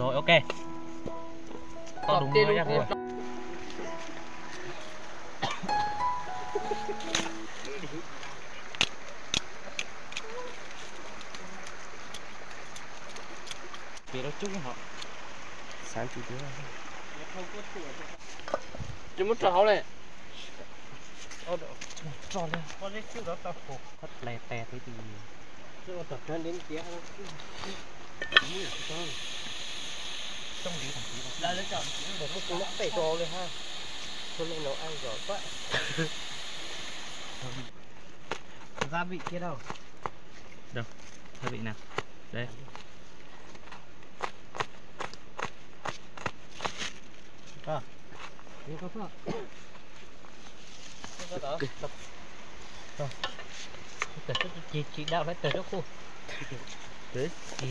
Rồi ok. Có đúng rồi nha các bạn. Vì nó chung họ. Sáng chỉ tiếng. Chứ mất trò này. Tròn lên. Con lấy chiêu đó tao khổ. Thật lè tè thế thì. Chứ tập lên đến tiếng. Trong lý thằng tí Đã lên chậm. Để một cú lắc tẩy tròเลยha. Hôm nay nấu ăn giỏi quá. Gia vị kia đâu? đâu? Gia vị nào? Đây. À. Đây có phở. Cái đó tập. Rồi. Chị đạo phải tới đó khu. Đấy. Chị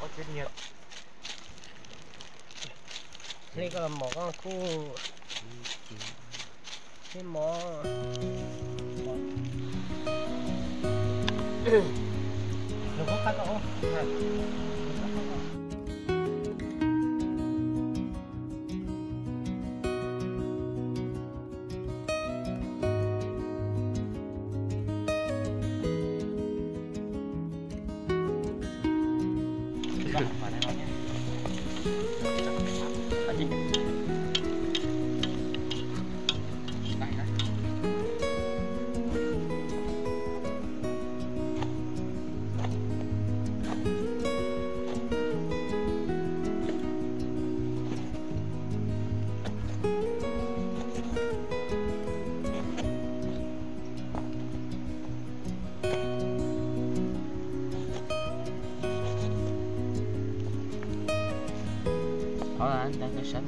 Có chuyên nghiệp. đây có là mỏ con khu. Cái mỏ. Đừng có cắt đâu. Vào đây vào nhé. Anh nhìn. Đây đấy. Đó là anh đang cái sẵn.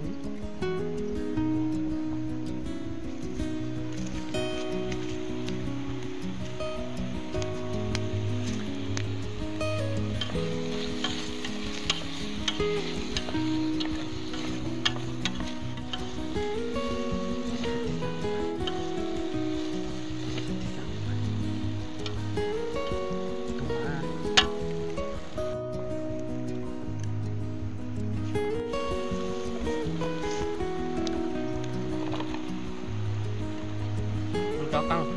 Cho căng.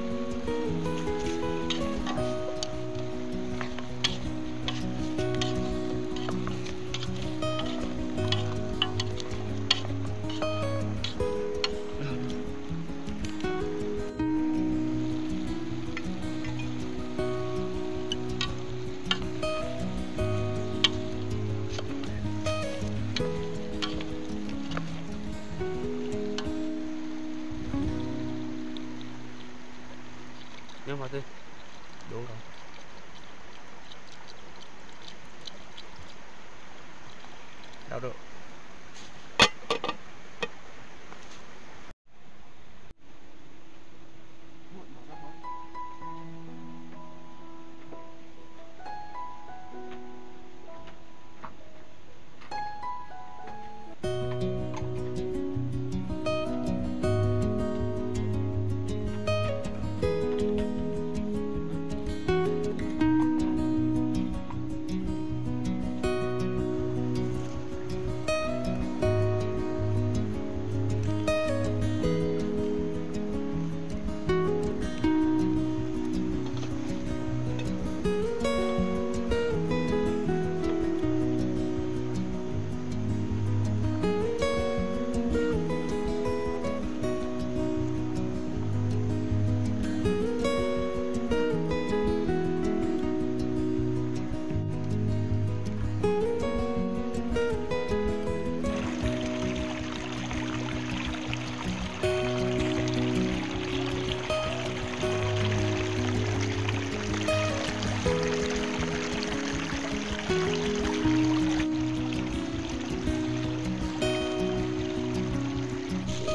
Nhưng mà tôi đủ rồi. Đâu được.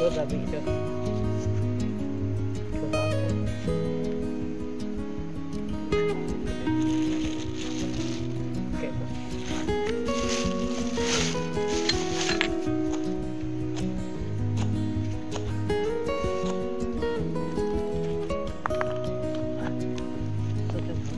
Đốt gia vị chưa? Cho nó. Kệ rồi. Sốt chân.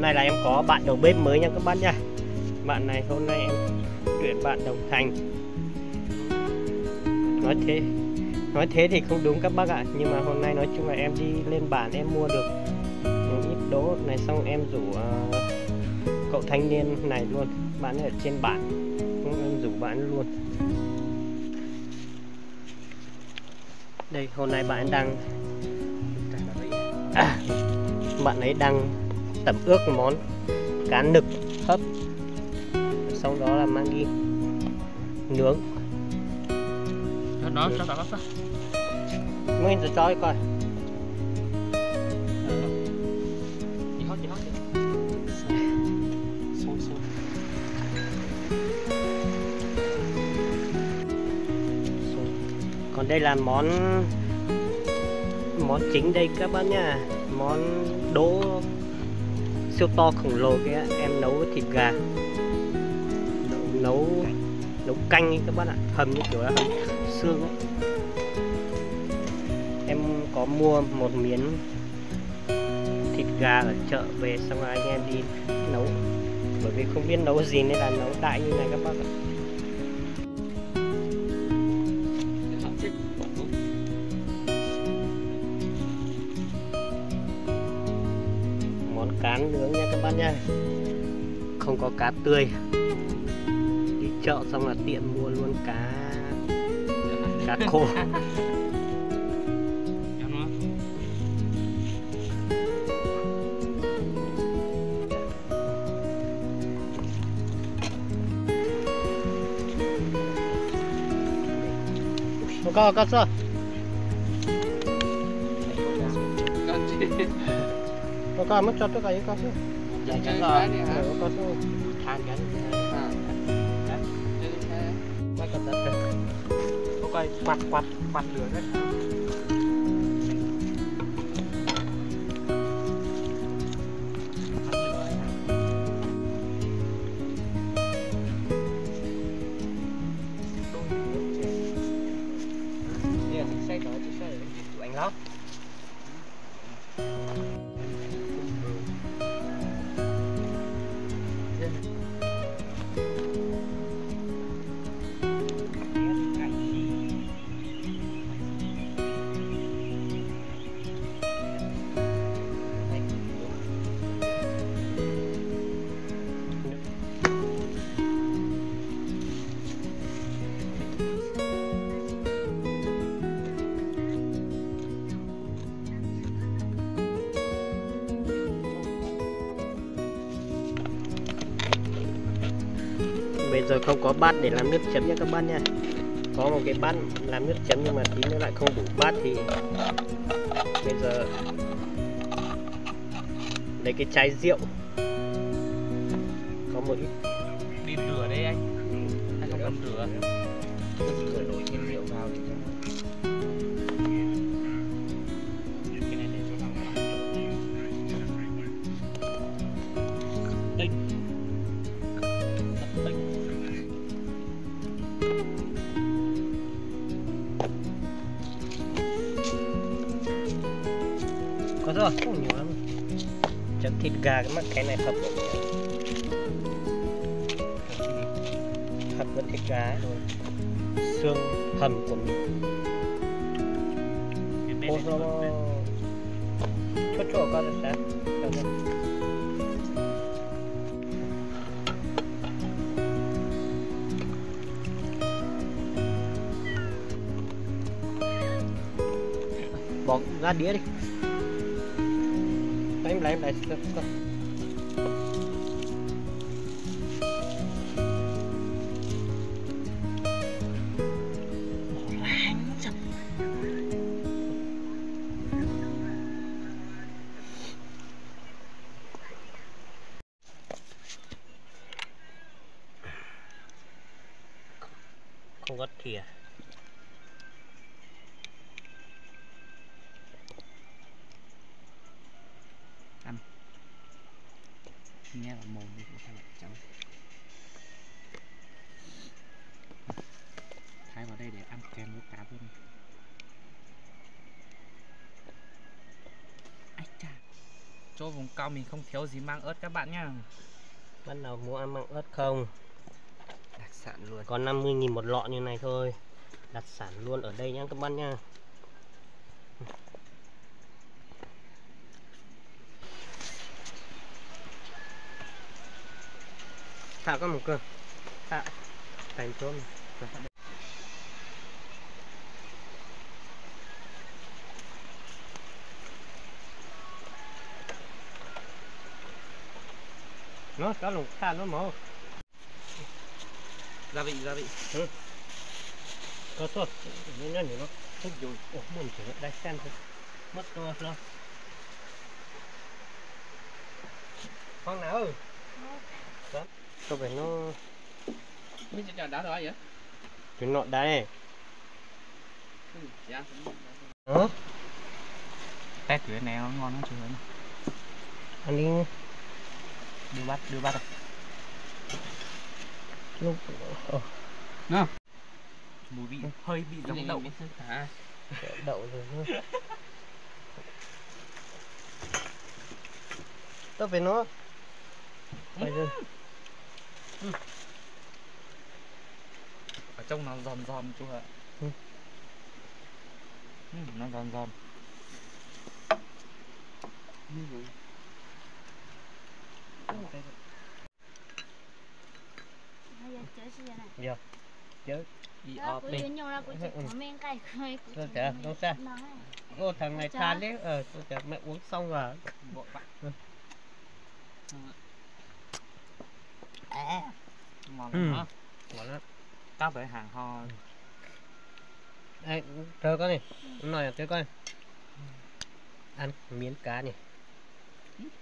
hôm nay là em có bạn đầu bếp mới nha các bác nha. Bạn này hôm nay em tuyển bạn đồng thành. Nói thế thì không đúng các bác ạ, nhưng mà hôm nay nói chung là em đi lên bản em mua được một ít đỗ này, xong em rủ cậu thanh niên này luôn, bạn ở trên bản, em rủ bạn luôn. Đây hôm nay bạn đang bạn ấy đang tẩm ướp món cá nực hấp, sau đó là mang đi nướng. Nó sao sao Mình sẽ cho coi. đi hót Còn đây là món chính đây các bác nha, món đỗ siêu to khổng lồ kia, em nấu với thịt gà, nấu canh ấy các bác ạ, hầm như kiểu là hầm xương ấy. Em có mua một miếng thịt gà ở chợ về, xong rồi anh em đi nấu, bởi vì không biết nấu gì nên là nấu đại như này các bác ạ. Món cá nướng nha các bác nha, không có cá tươi, đi chợ xong là tiện mua luôn cá khô. Có sao? Có mất cho tất cả những con số. Dạ chắc rồi. Có số Than cái. quay cẩn thận. Ok, quạt lửa đấy. Anh lắm. Bây giờ không có bát để làm nước chấm nha các bác nha. Có một cái bát làm nước chấm nhưng mà tí nữa lại không đủ bát, thì bây giờ lấy cái chai rượu, có một ít Đi rửa đây anh. Anh không cần rửa. rửa nổi thêm rượu vào để cho Cái này để cho vào. Tinh. có rồi, không nhiều lắm. Chấm thịt gà cái mắt cái này hợp với thịt gà rồi, xương hầm của mình. Ô chỗ con được sao? Bỏ ra đĩa đi. Em lấy không có thìa. Nghe vào mồm đi cũng phải cháu. Thái vào đây để ăn kèm với cá luôn. Ách cha. Chỗ vùng cao mình không thiếu gì mang ớt các bạn nhá. Bạn nào mua ăn măng ớt không? Đặc sản luôn. Có 50.000 một lọ như này thôi. Đặc sản luôn ở đây nhá các bạn nha. Thả con một cơ. Thả. Thành tôm. Nó có lục thả nó màu. Gia vị. Ừ. Có sốt. Nên nó nó không rồi. Ủa muốn chỉ đây xem thôi. Mất to rồi. Con nào ơi? Đó. Có phải nó Mình sẽ đá rồi vậy? cái nọ đây. Dạ. Đó. Tép thử này nó ngon lắm chưa? Ăn đi. Đưa bát rồi. Lúc Nào. Mùi vị hơi bị giống đậu. À. Đậu rồi nữa. Tao phải nó. Bây giờ Ở trong nó giòn chú ạ. Nó giòn. giờ chứ Đi Đó, ọp của đi. Duyên Nhung là của chị có men cay khơi của Rồi chị chả, này. đâu sao? Nó ấy. ô thằng này than đấy tôi chả mẹ uống xong rồi. Bộ bạn. Ngon lắm hả? Ngon lắm. Các với hàng ho. Đây, chờ con này, nói cho coi. Ăn miếng cá này.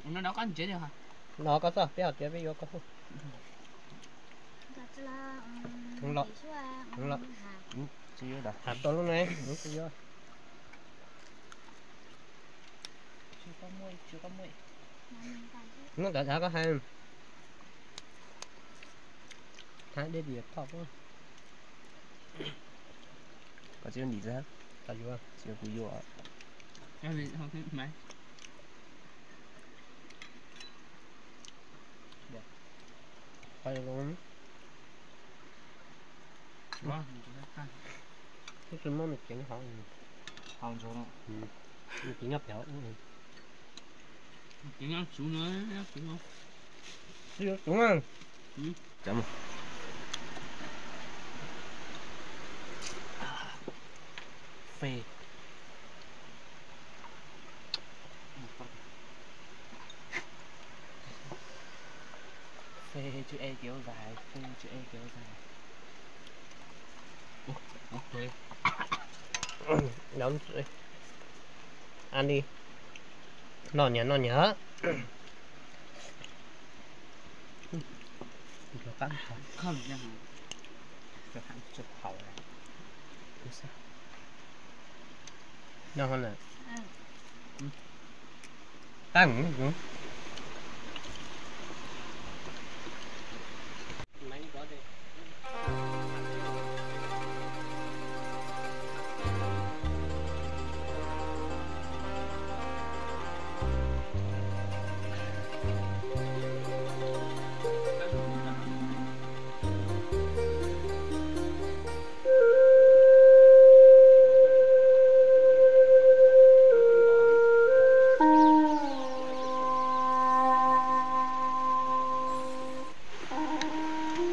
Nó đâu có ăn chế được hả? Nó có sao? Béo chế với vô có không? Thật là Không lọt. chỉ là, Không lọt. hạt. Chưa đâu. Hạt to luôn này, đúng chưa? Chưa có muối. Nó men cay chứ. Nó đã có hai. Hai đế địa to quá. Có chưa đi ra? Tại vừa. Chưa cú vô ạ. Em đi không thích mấy. Phải luôn. Vâng. Cái chân món mình chỉnh họ. Không cho nó. Mình chỉ nhấp nhở. Cái ngăn xuống nữa, đúng không? Chưa, đúng không? Chấm. Phê. Phê chữ E kéo dài, phê chữ E kéo dài. Ok. Đóng rồi. Ăn đi. Nó nhớ. Không nha. Cho hắn chụp hậu này. Đúng sao? Nó hơn là Ừ. tăng.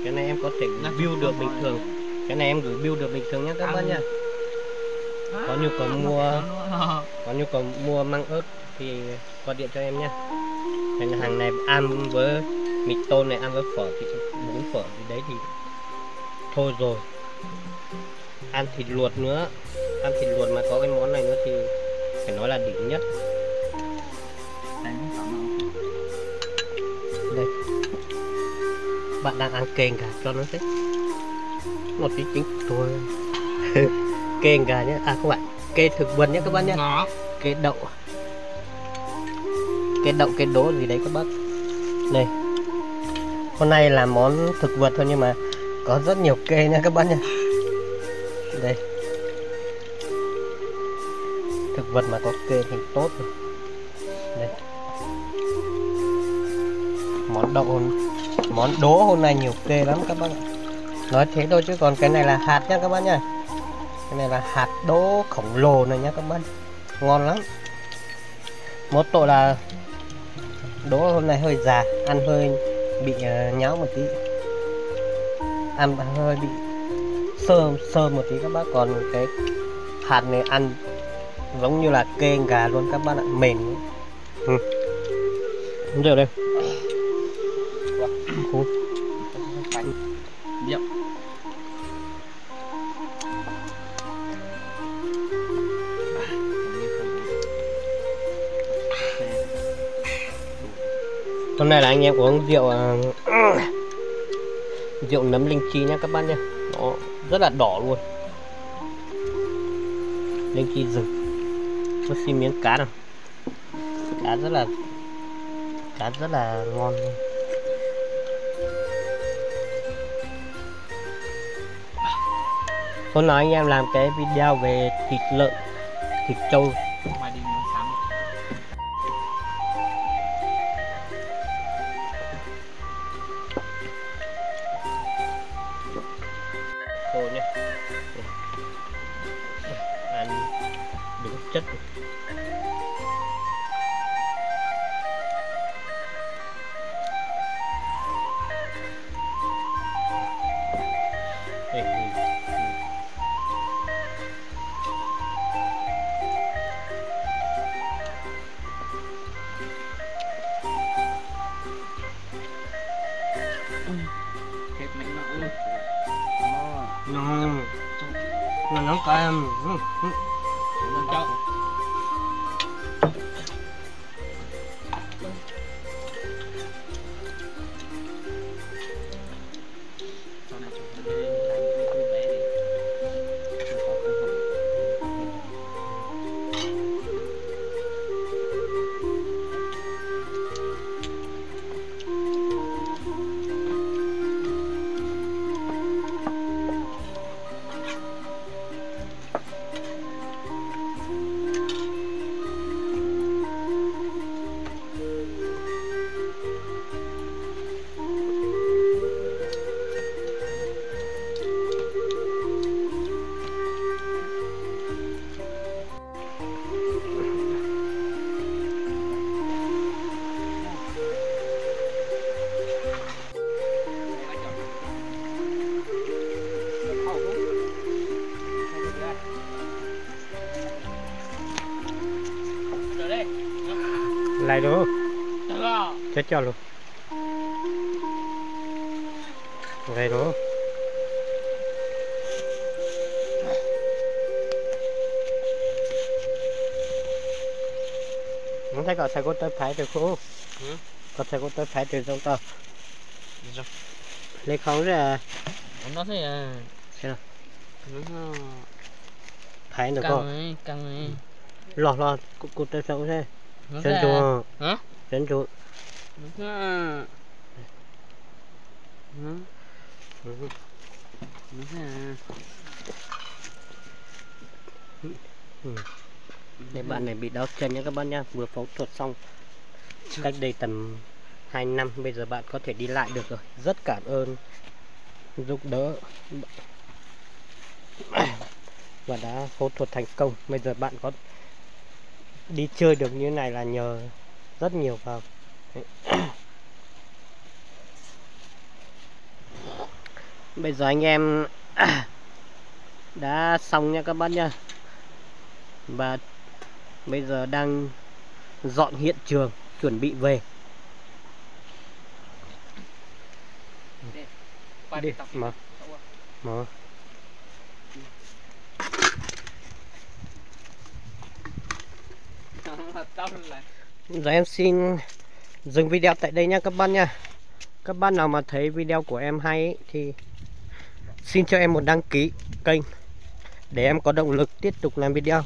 Cái này em có thể build được bình thường. Cái này em gửi build được bình thường nhé các bạn nha. Có nhu cầu mua măng ớt thì gọi điện cho em nha. Cái hàng này ăn với mì tôm này, ăn với phở thì bún phở gì đấy thì thôi rồi. Ăn thịt luộc nữa, ăn thịt luộc mà có cái món này nữa thì phải nói là đỉnh nhất. Đây, bạn đang ăn kênh gà cho nó thấy một tí chính thôi. Kênh gà nhé, à không phải kê thực vật nhé các bạn nhé. Kê đậu, kê đỗ gì đấy các bác. Đây, hôm nay là món thực vật thôi nhưng mà có rất nhiều kê nha các bạn nhé. Đây, thực vật mà có kê thì tốt rồi. Đây, món đỗ hôm nay nhiều kê lắm các bác ạ. Nói thế thôi chứ còn cái này là hạt nha các bác nha. Cái này là hạt đỗ khổng lồ này nhá các bác. Ngon lắm. Một tội là đỗ hôm nay hơi già, ăn hơi bị nhão một tí, ăn hơi bị sơ một tí các bác. Còn cái hạt này ăn giống như là kê gà luôn các bác ạ, mềm. Rượu đây. Rượu. Hôm nay là anh em uống rượu rượu nấm linh chi nhá các bác nhá. Nó rất là đỏ luôn. Linh chi rừng. Có xin miếng cá nào. Cá rất là ngon luôn. Hôm nay anh em làm cái video về thịt lợn, thịt trâu. Mai đi mua sắm. Rồi nhé. Ăn đúng chất. Hết mạnh mẽ luôn. Nó cay. Con chậu. Sau này chúng ta lên làm cái cô bé đi. Không có cơ hội. Lại đó. Cho luôn. Vậy đó. Không thấy có thầy có tới phải được không? Có thầy có tới phải được không tao? Lấy không ra. Nó thấy Xem nào. nó Phải được không? căng ấy. Lọt cụt tới sâu thế. Nó Chân ra- chuột. Hả? Chân chuột. Nó Để bạn này bị đau chân nhé các bác nhá, vừa phẫu thuật xong cách đây tầm 2 năm, bây giờ bạn có thể đi lại được rồi. Rất cảm ơn giúp đỡ và đã phẫu thuật thành công. Bây giờ bạn có đi chơi được như này là nhờ rất nhiều vào. Bây giờ anh em đã xong nha các bác nha. Và bây giờ đang dọn hiện trường, chuẩn bị về. Đi, mở. Giờ em xin dừng video tại đây nha các bác nha. Các bác nào mà thấy video của em hay ấy, thì xin cho em một đăng ký kênh để em có động lực tiếp tục làm video.